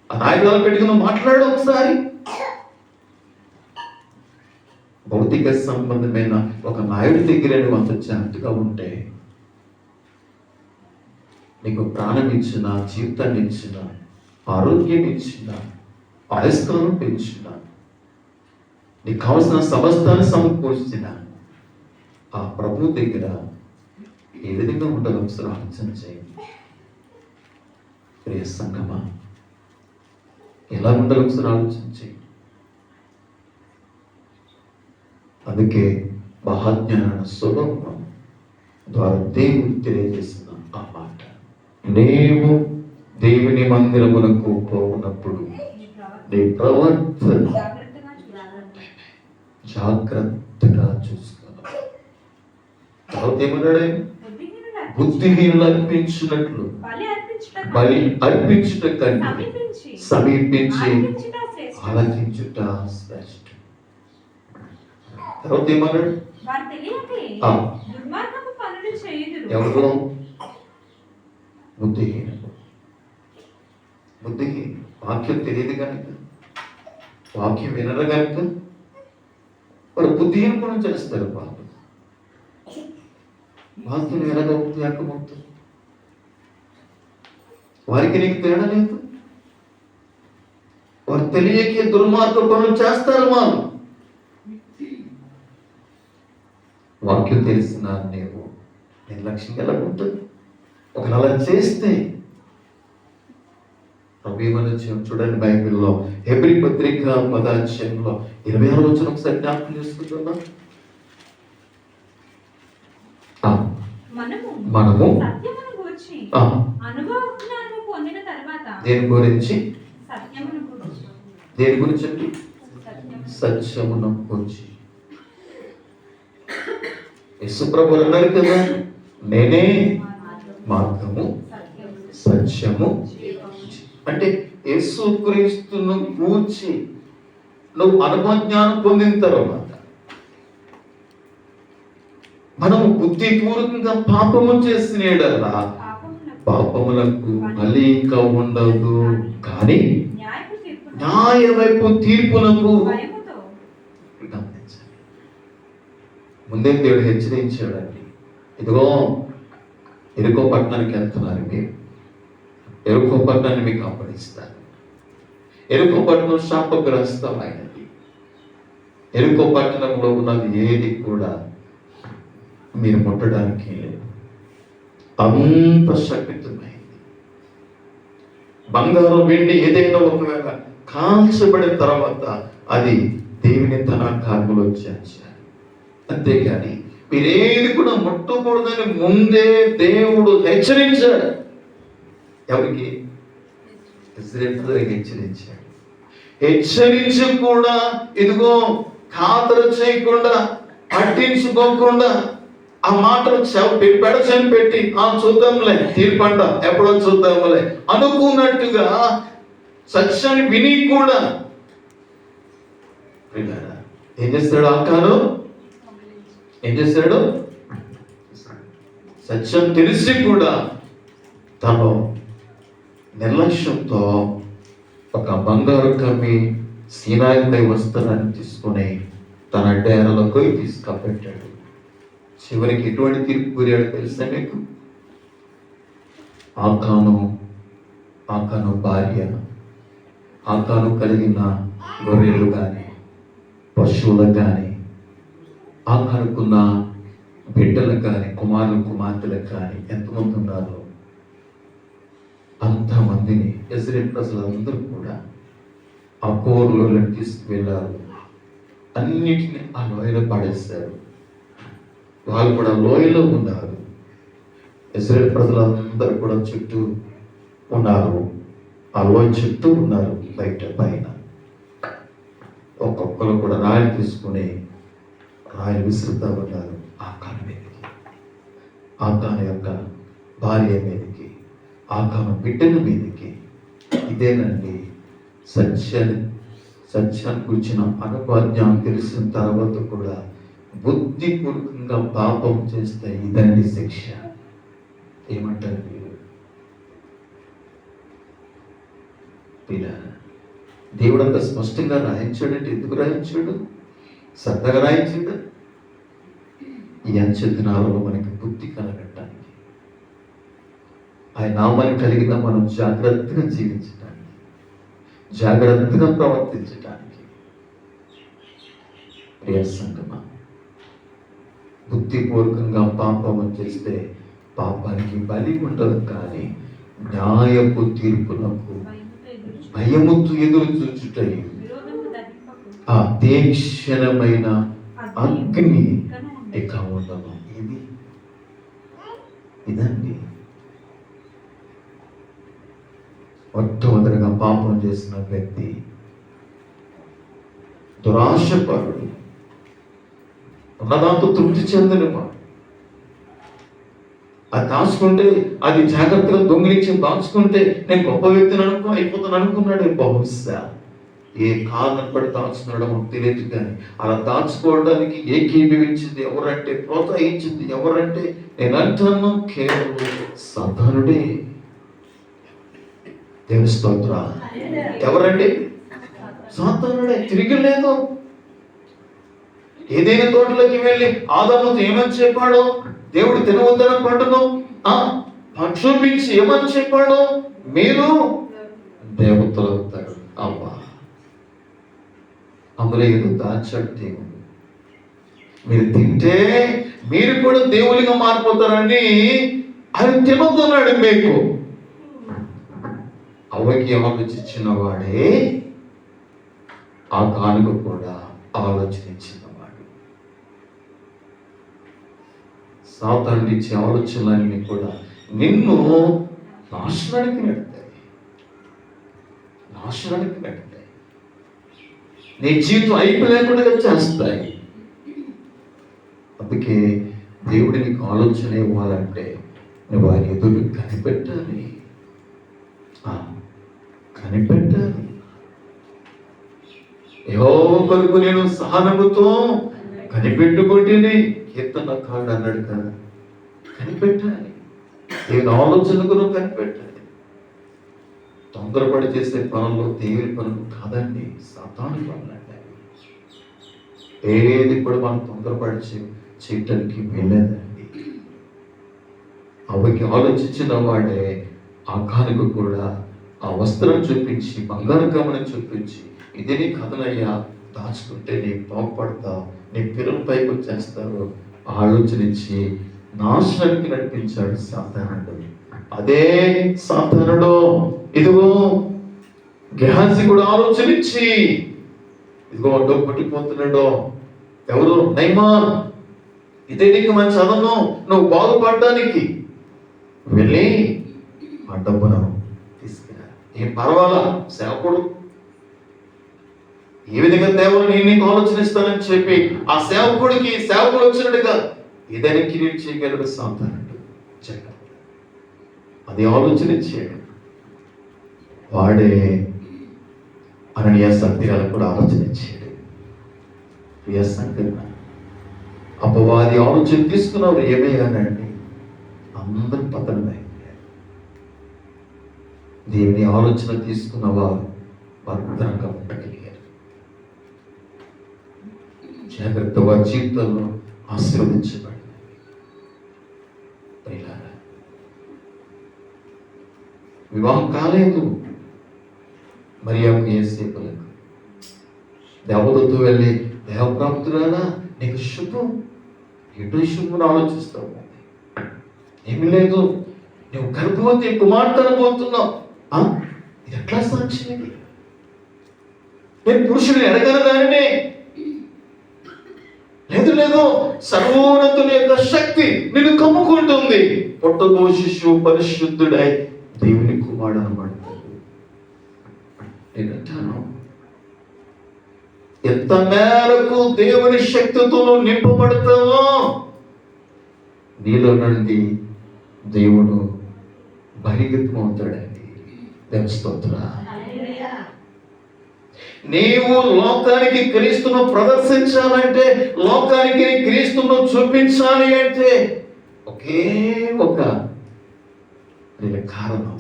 ఆ నాయకుడు పెట్టుకుని మాట్లాడు ఒకసారి. భౌతిక సంబంధమైన ఒక నాయుడి దగ్గర నువ్వు అంత జాగ్రత్తగా ఉంటే, నీకు ప్రాణం ఇచ్చిన, జీవితాన్ని ఇచ్చిన, ఆరోగ్యం ఇచ్చిన, ఆయుష్కాలం పెంచిన, నీకు కావలసిన సమస్తాన్ని సమకూర్చిన ఆ ప్రభు దగ్గర ఏ విధంగా ఉండాలో ఒకసారి ఆలోచన చేయండి. ప్రియ సంగమా, ఎలా ఉండాలో ఒకసారి ఆలోచన చేయండి. అందుకే మహాజ్ఞాన సొలొమోను ద్వారా దేవుడు తెలియజేసిన ఆ మాట, నీవు దేవుని మందిరమునకు పోవునప్పుడు నీ ప్రవర్తన జాగ్రత్తగా చూసుకోవాలి. తర్వాత ఏమన్నాడు ఆయన? బుద్ధిహీనులు అర్పించినట్లు బలి అర్పించుట కంటే సమీపించి ఆలకించుట శ్రేష్టం. తర్వాత ఏమన్నాడు? ఎవరు? బుద్ధిహీనులు. బుద్ధిహీనులు వాక్యం తెలియదు కనుక, వాక్యం వినరు కనుక వారు బుద్ధిహీన పనులు చేస్తారు. వాక్యం ఎలాగవుతుంది? వారికి నీకు తేడా లేదు. వారు తెలియకే దుర్మార్గ పనులు చేస్తారు. వారు వాక్యం తెలిసిన నీవు నిర్లక్ష్యం ఎలా ఉంటుంది? ఒకవేళ అలా చేస్తే చూడండి, బైబిల్లో హెబ్రీ పత్రిక 10వ 26వ వచనం ఒకసారి జ్ఞాపకం చేసుకుంటున్నా. మనము దేని గురించి అండి? సత్యమును గురించి. యేసుప్రభు అన్నారు కదా, నేనే మార్గము సత్యము. అంటే యేసుక్రీస్తును గూర్చి నువ్వు అనుభవజ్ఞానం పొందిన తర్వాత మనము బుద్ధిపూర్వకంగా పాపము చేసినేడల్లా పాపములకు మళ్ళీ ఇంకా ఉండదు, కానీ న్యాయవైపు తీర్పునకు గమనించాలి. ముందే దేవుడు హెచ్చరించాడండి, ఇదిగో ఎరుకో పట్టణానికి వెళ్తున్నారు మీరు, ఎరుకో పట్టణాన్ని మీకు అప్పగిస్తారు. ఎరుకో పట్టణం శాపగ్రస్తమైనది. ఎరుకో పట్టణంలో ఉన్నది ఏది కూడా మీరు ముట్టడానికి లేదు, అంత శక్తిమైంది. బంగారం వెండి ఏదైనా ఒకవేళ కాల్చబడిన తర్వాత అది దేవుని తన కార్యములో చేర్చాలి. అంతేగాని మీరేది కూడా ముట్టకూడదని ముందే దేవుడు హెచ్చరించాడు. ఎవరికి? ఇశ్రాయేలుకి హెచ్చరించాడు. హెచ్చరించి కూడా ఇదిగో ఖాతరు చేయకుండా, పట్టించుకోకుండా ఆ మాటలు పెడచని పెట్టి చూద్దాంలే, తీర్పంట ఎప్పుడో చూద్దాంలే అనుకున్నట్టుగా సత్యాన్ని విని కూడా ఏం చేస్తాడు? ఆకాను ఏం చేస్తాడు? సత్యం తెలిసి కూడా తను నిర్లక్ష్యంతో ఒక బంగారు కమ్మి సీనాయిపై వస్త్రాన్ని తీసుకుని తన డేరాలకు తీసుకుపెట్టాడు. చివరికి ఎటువంటి తీర్పు కూరాడు తెలుసా మీకు? ఆకాను భార్య, ఆకాను కలిగిన గొర్రెలు కానీ, పశువులకు కానీ, ఆకానుకున్న బిడ్డలకు కానీ, కుమారులు కుమార్తెలకు కానీ ఎంతమంది ఉన్నారో అంతమందిని ఇశ్రాయేలు ప్రజలందరూ కూడా ఆ కోరులో తీసుకువెళ్ళారు. అన్నిటిని ఆ లోయలో పడేస్తారు. వాళ్ళు కూడా లోయలో ఉన్నారు. ఇశ్రాయేలు ప్రజలందరూ కూడా చుట్టూ ఉన్నారు, ఆ లోయ చుట్టూ ఉన్నారు. బయట పైన ఒక్కొక్కరు కూడా రాయిలు తీసుకుని రాయిలు విసురుతూ ఉన్నారు. ఆకాను మీదకి, ఆకాను యొక్క భార్య మీదకి, ఆకాను బిడ్డల మీదకి. ఇదేనండి సత్యాన్ని కూర్చిన అనుభవాన్ని తెలిసిన తర్వాత కూడా బుద్ధిపూర్వకంగా పాపం చేస్తే ఇదండి శిక్ష. ఏమంటారు మీరు? దేవుడు అంత స్పష్టంగా రాయించాడంటే ఎందుకు రాయించాడు? శ్రద్ధగా రాయించాడు. ఈ అంచె దినాలలో మనకి బుద్ధి కలగటానికి, ఆయన నామాన్ని కలిగిన మనం జాగ్రత్తగా జీవించడానికి, జాగ్రత్తగా ప్రవర్తించడానికి. ప్రియ సంగమా, బుద్ధిపూర్వకంగా పాపం చేస్తే పాపానికి బలి ఉండదు, కానీ న్యాయపు తీర్పునకు భయముతో ఎదురు చూచుటై ఆ తీక్షణమైన అగ్ని ఇక ఉండదు. ఇదండి మొట్టమొదటిగా పాపం చేసిన వ్యక్తి దురాశపరుడు, ఉన్నదాంతో తృప్తి చెందినవాడు. అది దాచుకుంటే, అది జాగ్రత్తగా దొంగిలించి దాచుకుంటే నేను గొప్ప వ్యక్తిని అయిపోతాను అనుకున్నాడు. బహుశా ఏ కారణం పడి దాచుకున్నాడో మాకు తెలియదు, కానీ అలా దాచుకోవడానికి ఏకీభవించింది ఎవరంటే, ప్రోత్సహించింది ఎవరంటే, నేను అంటున్నాను కేవలం సాతానుడే. దేవుని స్తోత్రం. ఎవరండి? సాతానుడే. తిరిగి లేదు. ఏదైనా తోటలోకి వెళ్ళి ఆదాముతో ఏమని చెప్పాడో, దేవుడు తినవద్దన పండును చూపించి ఏమని చెప్పాడో, మీరు దేవతలు అవుతారు. అమ్మా, అందులో ఏదో దాచాడు దేవుడు. మీరు తింటే మీరు కూడా దేవునిగా మారిపోతారని ఆయన తినొద్దన్నాడు. మీకు అవ్వకి ఆలోచించిన వాడే ఆ కానుక కూడా ఆలోచించినవాడు. సాతానుడు ఇచ్చే ఆలోచనలన్నీ కూడా నిన్ను నాశనానికి నెడతాయి. నీ జీవితం అయిపోలేకుండా చేస్తాయి. అందుకే దేవుడి నీకు ఆలోచన ఇవ్వాలంటే నువ్వు ఆయన ఎదురు కనిపెట్టాలి. యెహోవా కొరకు నేను సహనముతో కనిపెట్టుకుంటేనే కీర్తనకారుడు అన్నాడు కదా. కనిపెట్టాలి. దేవుని ఆలోచనకు నువ్వు కనిపెట్టాలి. తొందరపడి చేసే పనులు దేవుని పనులు కాదండి, సాతాను పనులు అండి. ఏది కూడా మనం తొందరపడి చేయటానికి వెళ్ళేదండి. అవ్వకి ఆలోచించిన వాడే ఆ కానుక కూడా ఆ వస్త్రం చూపించి, బంగారు గమనం చూపించి, ఇది నీ కథనయ్యా, దాచుకుంటే నీ బాగుపడతావు, నీ పిల్లల పైకి వచ్చేస్తారు ఆలోచనించి నాశనానికి నడిపించాడు సాతానుడు. అదే సాతానుడు ఇదిగో గెహాజీ కూడా ఆలోచనిచ్చి, ఇదిగో డబ్బు పట్టిపోతున్నాడు. ఎవరు? నైమాన్. ఇదే నీకు మంచి చదవను, నువ్వు బాగుపడడానికి వెళ్ళి ఆ డబ్బును తీసుకురా. ఏం పర్వాలా, సేవకుడు ఏ విధంగా దేవుడు నేను నీకు ఆలోచనిస్తానని చెప్పి ఆ సేవకుడు వచ్చినట్టుగా ఏదైనా కిరీట్ చేయగలడు సాతానుడు. అది ఆలోచనిచ్చాడు. వాడే అననీయ సత్యాలను కూడా ఆలోచనిచ్చాడు. అపవాది ఆలోచన తీసుకున్నారు. ఏమయ్యానండి, అందరూ పతనమైపోయారు. దేవుని ఆలోచన తీసుకున్న వారు భద్రంగా ఉండగలిగారు. జాగ్రత్త, వారి జీవితంలో ఆశీర్వదించబడి వివాహం కాలేదు. మరి ఏసేపులకు దేవతతో వెళ్ళి, దేవప్రాప్తురాలా నీకు శుభం, ఎటు శుభం ఆలోచిస్తావు. ఏమి లేదు, నువ్వు గర్భవతి కుమార్తె అనబోతున్నావు. ఇది ఎట్లా సాధ్యం? నేను పురుషుడు ఎరగని దానినే. లేదు, సర్వోన్నతుని యొక్క శక్తి నిన్ను కమ్ముకుంటుంది. పుట్టబో శిశువు పరిశుద్ధుడై దేవుని కుమారుడు అనబడతాడు. నేనంటాను, ఎంత మేరకు దేవుని శక్తితో నింపబడతావో నీలో నుండి దేవుడు బహిర్గతం అవుతాడండి. దేవుని స్తోత్రం. నీవు లోకానికి క్రీస్తును ప్రదర్శించాలంటే, లోకానికి క్రీస్తును చూపించాలి అంటే ఒకే ఒక కారణం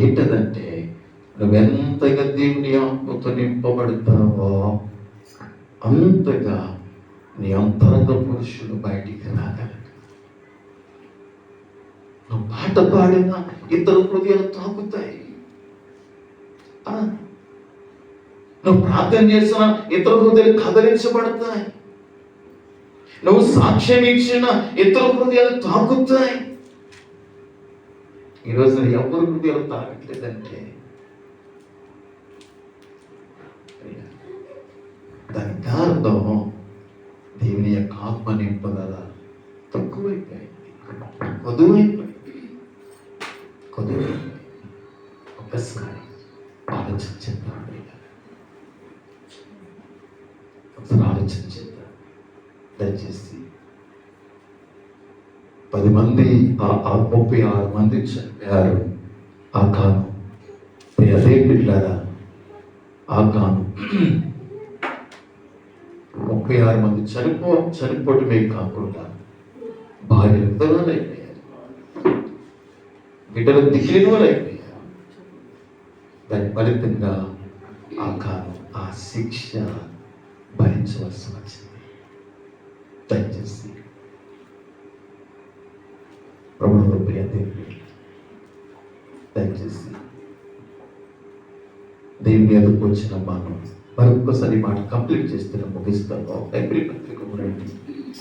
ఏంటంటే, నువ్వెంతగా దేవుని ఆత్మతో నింపబడతావో అంతగా నీ అంతరంగ పురుషుడు బయటికి రాగలడు. నువ్వు పాట పాడినా ఇతర హృదయాలు తాకుతాయి. నువ్వు ప్రార్థన చేసిన ఇతర హృదయాలు కదలించబడతాయి. నువ్వు సాక్ష్యం ఇచ్చిన ఇతర హృదయాలు తాకుతాయి. ఈరోజు ఎవరి హృదయాలు తాకట్లేదంటే దానికి కారణం దేవుని యొక్క ఆత్మ నింపగల తక్కువైపోయింది, కొద్దువైపోయింది. ఒక్క ఒక్కసారి ఆలోచన చేద్దాం. ఒకసారి ఆలోచన చేద్దాం. దయచేసి 10 మంది 36 మంది చనిపోయారు. ఆ కాను అదే బిడ్డారా, ఆ కాను 36 మంది చనిపోవటమే కాకుండా భార్య విధవరాలు అయిపోయారు, బిడ్డలు దిగిలిన వాళ్ళు అయిపోయారు. దాని ఫలితంగా ఆ కాను ఆ శిక్ష భరించవలసి వచ్చింది. దయచేసి ప్రభుత్వ ప్రియ దేవుని, దయచేసి దేవుని ఎదుర్కొ వచ్చిన మనం మరొకసారి మాట కంప్లీట్ చేస్తే ముగిస్తాను. ఎబ్రి పత్రిక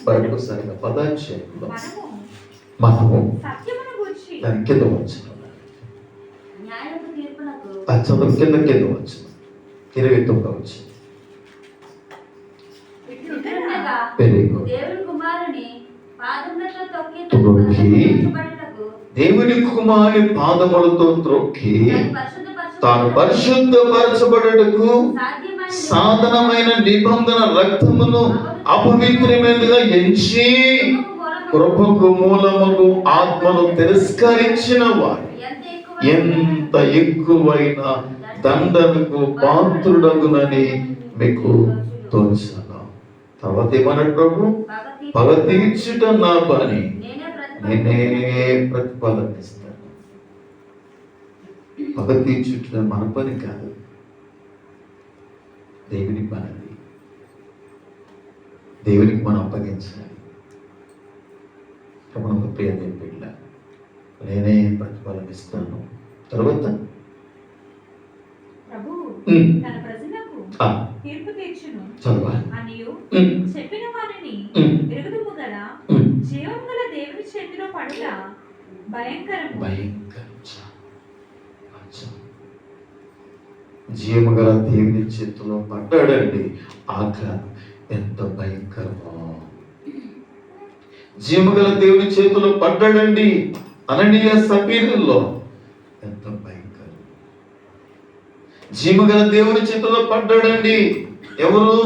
మరొకసారిగా 10వ అధ్యాయంలో మనము దాని కింద వచ్చిన చదువు కింద వచ్చిన 29 వచ్చిన దేవుని కుమారుని పాదములతో త్రొక్కి తాను పరిశుద్ధపరచబడుటకు సాధనమైన నిబంధన రక్తమును అపవిత్రమైనదిగా ఎంచి కృపకు మూలముకు ఆత్మను తిరస్కరించిన వారు ఎంత ఎక్కువైన దండనకు పాత్రుడగునని మీకు తోచాను. తర్వాత ఏమన్నాడు ప్రభు? పగ తీర్చుట నా పని, నేనే ప్రతిఫలం ఇస్తాను. పగ తీర్చుట మన పని కాదు, దేవుని పని. దేవునికి మనం అప్పగించాలి. ప్రభువుకు ప్రియ దేవుని బిడ్డ, నేనే ప్రతిఫలం ఇస్తాను. తర్వాత తీర్పు తీర్చును అనియు చెప్పిన వారిని ఎరుగుదుము గల జీవం గల దేవుని చేతిలో పడుట భయంకరము. జీవము గల దేవుని చేతిలో పడ్డాడండి. ఆజ్ఞ ఎంత భయంకరమో! జీవము గల దేవుని చేతిలో పడ్డాడండి. అననీయ సఫీరుల్లో ఎంత భయంకరం! జీవము గల దేవుని చేతిలో పడ్డాడండి. ఎవరు?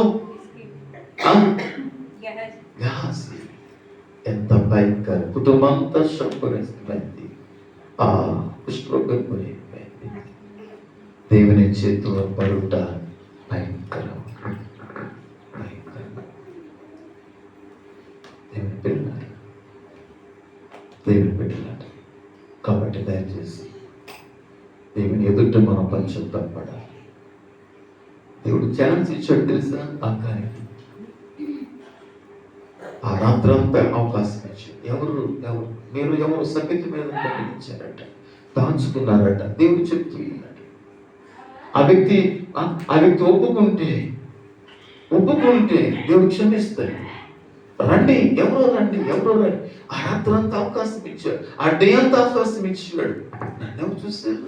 ఎంత భయంకరం! కుటుంబం అంతా శంపరైంది. ఆ పుష్పమైంది. దేవుని చేతిలో పడుట భయంకరం. దేవుని పెట్టినాడు. కాబట్టి దయచేసి దేవుని ఎదుట మనం పంచుతాపడాలి. దేవుడు ఛాన్స్ ఇచ్చాడు తెలుసా? ఆ కార్యం ఆ రాత్రంతా అవకాశం ఇచ్చాడు. ఎవరు సఖ్యత మీద పంపించారట, దాచుకున్నారట. దేవుడు చెప్తున్నాడు. ఆ వ్యక్తి ఒప్పుకుంటే దేవుడు క్షమిస్తాడు. రండి, ఎవరో రండి. ఆ రాత్రి అంతా అవకాశం ఇచ్చాడు, ఆ డే అంతా అవకాశం ఇచ్చాడు. నన్ను చూశారు,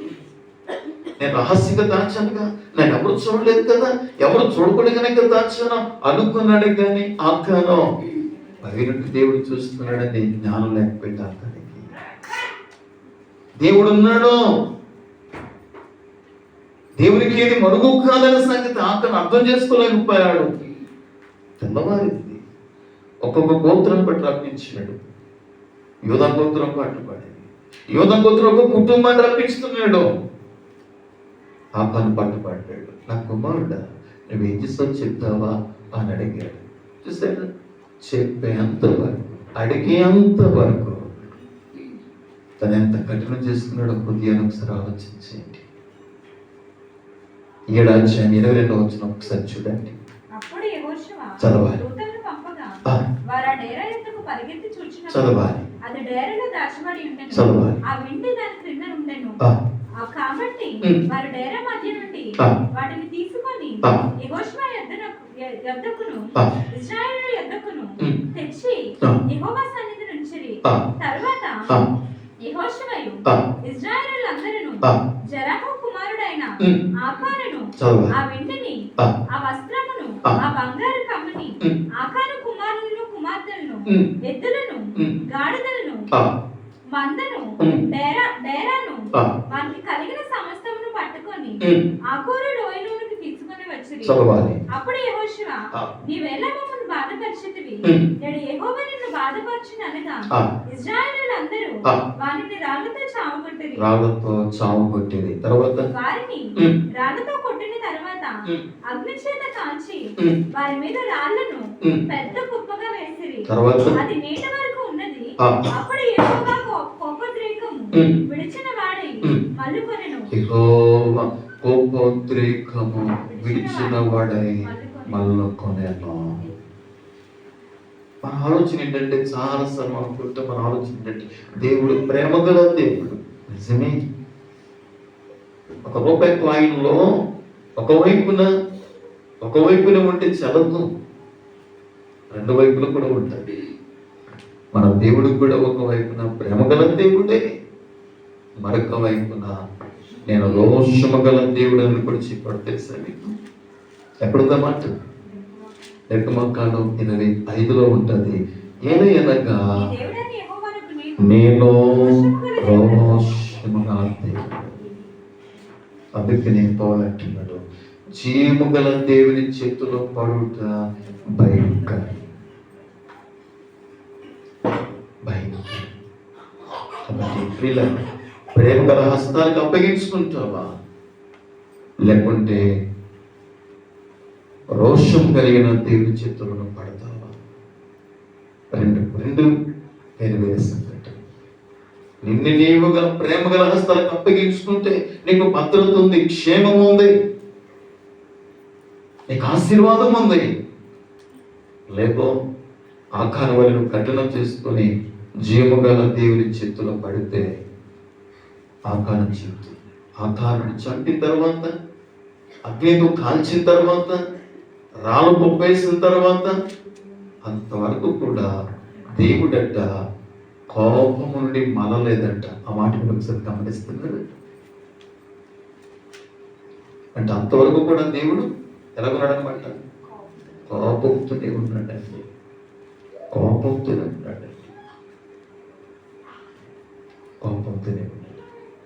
నేను రహస్యంగా దాచానుగా, నేను ఎవరు చూడలేదు కదా, ఎవరు చూడకూడగానే దాచాను అనుకున్నాడు. కానీ ఆకాను పైనట్టు దేవుడు చూస్తున్నాడని జ్ఞానం లేకపోయింది. ఆకానికి దేవుడు ఉన్నాడు. దేవునికి ఏది మరుగు కాదన్న సంగతి ఆకాను అర్థం చేసుకోలేకపోయాడు. తెల్లవారింది. ఒక్కొక్క గోత్రం బట్టి రప్పించాడు. యోధా గోత్రం పట్టుబడింది. యోధా గోత్రం ఒక కుటుంబాన్ని రప్పిస్తున్నాడు. ఆ పని పట్టుబడ్డాడు. నా కుమారుడా, నువ్వేం చేస్తావు చెప్తావా అని అడిగాడు. చూసాడు, చెప్పేంత వరకు, అడిగేంత వరకు తను ఎంత కఠినం చేసుకున్నాడో హృదయాన్ని ఒకసారి ఆలోచించండి. 7వ అధ్యాయం 22వ వచనం ఒకసారి చూడండి. అప్పుడు యెహోషువ చదవాలి. దూతలను పంపగా వారు ఆ డేరా ఎద్దుకు పరిగెత్తి చూచినప్పుడు చదవాలి. అది డేరాలో దాచబడి ఉండెను. చదవాలి. ఆ వింటి దాని క్రింద ఉండెను. కాబట్టి వారు డేరా మధ్య నుండి వాటిని తీసుకొని యెహోషువ యొద్దకును ఇశ్రాయేలు యొద్దకును తెచ్చి యెహోవా సన్నిధిని ఉంచిరి. తరువాత యెహోషువయు ఇశ్రాయేలీయులందరూ జెరహు కుమారుడైన ఆకానును ఆ వెండిని ఆ వస్త్రమును ఆ బంగారు కమ్మిని ఆకాను కుమారులను కుమార్తెలను ఎద్దులను గాడిదలను మందను డేరాను వారికి కలిగిన సమస్తమును ఆకోరు లోయలోనికి తీసుకుని వచ్చిరి. చదవాలి. అప్పుడు యెహోషువ, ఆ. నీవేళ మమ్మల్ని బాధపరిచితివి, నేడు యెహోవా నిన్ను బాధపరచుననగా ఆ. ఇశ్రాయేలీయులందరూ ఆ. వారిని రాళ్లతో చావగొట్టిరి. రాళ్లతో చావగొట్టేది. తర్వాత వారిని రాళ్లతో కొట్టిన తర్వాత అగ్ని చేత కాల్చి వారి మీద రాళ్లను పెద్ద కుప్పగా వేసిరి. తర్వాత అది నేటి వరకు ఉన్నది. ఆ. అప్పుడు యెహోవా కోపోద్రేకము విడిచిన వాడై మల్లుకొనెను. యెహోవా కోపోద్రేకము విడిచిన వాడై మల్లుకొనెను. మన ఆలోచన ఏంటంటే చాలా సార్లు అనుకుంటే మన ఆలోచన ఏంటంటే దేవుడు ప్రేమగల దేవుడు. నిజమే. ఒక రూపాయి కాయిన్లో ఒకవైపున ఉంటే చదవదు, రెండు వైపులు కూడా ఉంటుంది. మన దేవుడు కూడా ఒకవైపున ప్రేమగల దేవుడే, మరొక వైపున నేను రోషము గల దేవుడు అని కూడా చెప్పాడు. తెలుసా మీకు? ఎక్కడుందన్నమాట? నిర్గమకాండం 25లో ఉంటుంది. ఏలయనగా ఈ దేవుడైన యెహోవానకు నేను రోషము గల దేవుడు. అందుకనే పౌలు అంటున్నాడు, జీవము గల దేవుని చేతిలో పడుట భయంకరం. కాబట్టి ప్రియులారా, ప్రేమ గల హస్తాలకు అప్పగించుకుంటావా, లేకుంటే రోషం కలిగిన దేవుని చేతులను పడతావా? రెండు వేరు సంగతి. నిన్ను నీవుగా ప్రేమ గల హస్తాలకు అప్పగించుకుంటే నీకు భద్రత ఉంది, క్షేమం ఉంది, నీకు ఆశీర్వాదం ఉంది. లేకో ఆకారం వలన కఠినం చేసుకొని జీవము గల దేవుని చేతిలో పడితే ఆకారం చంపిన తర్వాత, అగ్నితో కాల్చిన తర్వాత, రాళ్ళు పొప్పేసిన తర్వాత, అంతవరకు కూడా దేవుడట కోపము నుండి మలలేదంట. ఆ మాట మీరు ఒకసారి గమనిస్తున్నారు అంటే అంతవరకు కూడా దేవుడు ఎలాగున్నాడనమాట? కోపంతోనే ఉన్నాడండి. కోపంతోనే ఉన్నాడండి.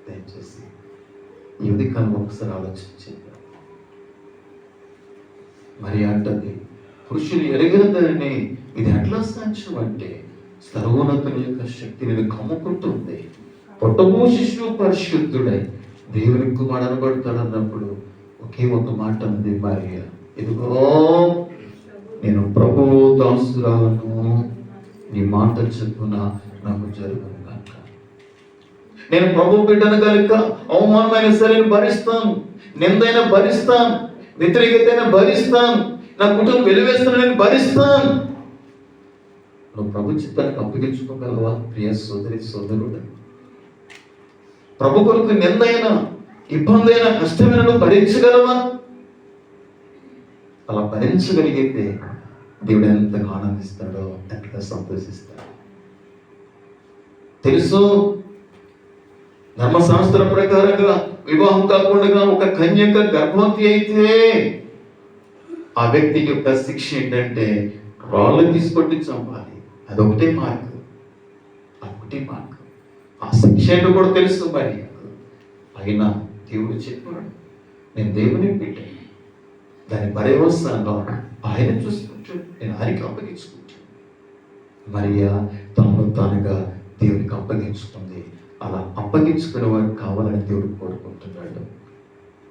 దయచేసి ఈ ఉదయకాలం ఒకసారి ఆలోచించండి. మరి అంటది, పురుషులు ఎరగదని ఇది ఎట్లా సాక్ష్యం అంటే సర్వోన్నతుని యొక్క శక్తి నేను కమ్ముకుంటుంది. పొట్టమో శిశువు పరిశుద్ధుడై దేవుని కుమారుడు అనబడతాడు అన్నప్పుడు ఒకే ఒక మాట ఉంది మరియ, ఇదిగో నేను ప్రభువు దాసురాలను, నీ మాట చెప్పున నాకు జరుగును గాక. నేను ప్రభు బిడ్డను కనుక అవమానమైన సరే భరిస్తాను, నిందైనా భరిస్తాను, వ్యతిరేకతైనా భరిస్తాను, నా కుటుంబం వెలివేస్తాను, నేను భరిస్తాను. నువ్వు ప్రభు చిత్తానికి అప్పగించుకోగలవా ప్రియ సోదరి సోదరుడు? ప్రభు కొరకు నిందైనా, ఇబ్బంది అయినా, కష్టమైన నువ్వు భరించగలవా? అలా భరించగలిగితే దేవుడు ఎంతగా ఆనందిస్తాడో, ఎంతగా సంతోషిస్తాడు. తెలుసు, ధర్మశాస్త్ర ప్రకారంగా వివాహం కాకుండా ఒక కన్యక గర్భవతి అయితే ఆ వ్యక్తి యొక్క శిక్ష ఏంటంటే రాళ్ళు తీసుకొట్టి చంపాలి. అదొకటే మార్గం. ఆ శిక్ష ఏంటో కూడా తెలుసు మరి. అయినా దేవుడు చెప్పాడు, నేను దేవుని బిడ్డని, దాని పర్యవసానంలో ఆయన చూసుకుంటాడు, నేను ఆయనకి అప్పగించుకుంటాను. మరియా తనను తానుగా దేవునికి అప్పగించుకుంది. అలా అప్పగించుకునే వారు కావాలని దేవుడు కోరుకుంటున్నాడు.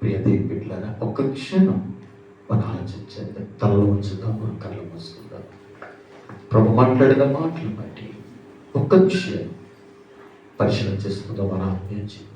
ప్రియ దేవుని బిడ్డలారా, ఒక్క క్షణం మన ఆలోచించండి. తలలో ఉంచుదాం, మన కళ్ళు మూసుకుందాం. ప్రభు మాట్లాడిన మాటలు బట్టి ఒక్క క్షణం పరిశీలన చేసుకుందాం మన ఆత్మీయ జీవితం.